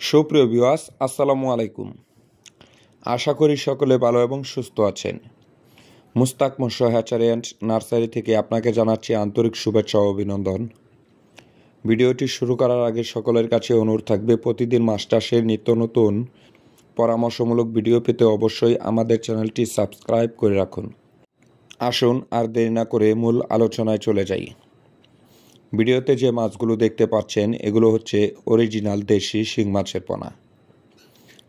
সুপ্রিয় ভিউয়ার্স, আসসালামু আলাইকুম। আশা করি সকলে ভালো এবং সুস্থ আছেন। মুস্তাক মৎস্য হ্যাচারি অ্যান্ড নার্সারি থেকে আপনাকে জানাচ্ছি আন্তরিক শুভেচ্ছা ও অভিনন্দন। ভিডিওটি শুরু করার আগে সকলের কাছে অনুরোধ থাকবে, প্রতিদিন মাছ চাষের নিত্য নতুন পরামর্শমূলক ভিডিও পেতে অবশ্যই আমাদের চ্যানেলটি সাবস্ক্রাইব করে রাখুন। আসুন আর দেরি না করে মূল আলোচনায় চলে যাই। ভিডিওতে যে মাছগুলো দেখতে পাচ্ছেন এগুলো হচ্ছে অরিজিনাল দেশি শিং মাছের পোনা।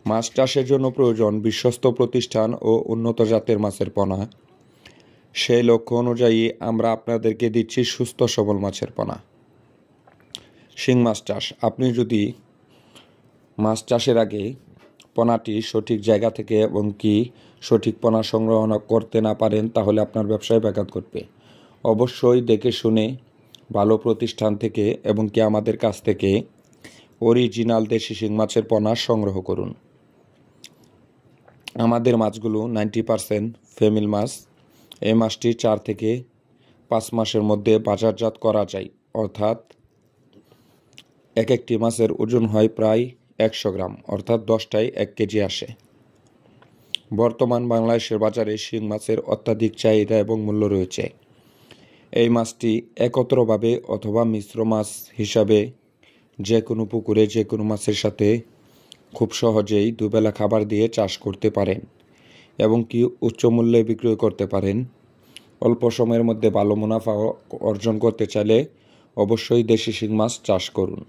মাছ চাষের জন্য প্রয়োজন বিশ্বস্ত প্রতিষ্ঠান ও উন্নত জাতের মাছের পোনা। সেই লক্ষ্য অনুযায়ী আমরা আপনাদেরকে দিচ্ছি সুস্থ সবল মাছের পোনা। শিং মাছ চাষ, আপনি যদি মাছ চাষের আগে পোনাটি সঠিক জায়গা থেকে এবং কি সঠিক পোনা সংগ্রহ করতে না পারেন তাহলে আপনার ব্যবসায় ব্যাঘাত ঘটবে। অবশ্যই দেখে শুনে ভালো প্রতিষ্ঠান থেকে এবং কি আমাদের কাছ থেকে অরিজিনাল দেশি শিং মাছের পোনা সংগ্রহ করুন। আমাদের মাছগুলো 90% ফেমিল মাছ। এই মাছটি 4 থেকে 5 মাসের মধ্যে বাজারজাত করা যায়, অর্থাৎ এক একটি মাছের ওজন হয় প্রায় 100 গ্রাম, অর্থাৎ 10টায় 1 কেজি আসে। বর্তমান বাংলাদেশের বাজারে শিং মাছের অত্যাধিক চাহিদা এবং মূল্য রয়েছে। এই মাছটি একত্রভাবে অথবা মিশ্র মাছ হিসাবে যে কোনো পুকুরে যে কোনো মাছের সাথে খুব সহজেই দুবেলা খাবার দিয়ে চাষ করতে পারেন এবং কি উচ্চ মূল্যে বিক্রয় করতে পারেন। অল্প সময়ের মধ্যে ভালো মুনাফা অর্জন করতে চাইলে অবশ্যই দেশি শিং মাছ চাষ করুন।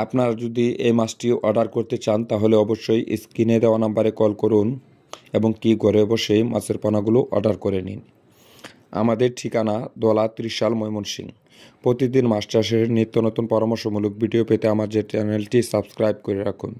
আপনারা যদি এই মাছটি অর্ডার করতে চান তাহলে অবশ্যই স্ক্রিনে দেওয়া নাম্বারে কল করুন এবং কি ঘরে বসেই মাছের পোনাগুলো অর্ডার করে নিন। আমাদের ঠিকানা দোলা, ত্রিশাল, ময়মনসিংহ। প্রতিদিন মাছ চাষের নিত্য নতুন পরামর্শমূলক ভিডিও পেতে আমাদের চ্যানেলটি সাবস্ক্রাইব করে রাখুন।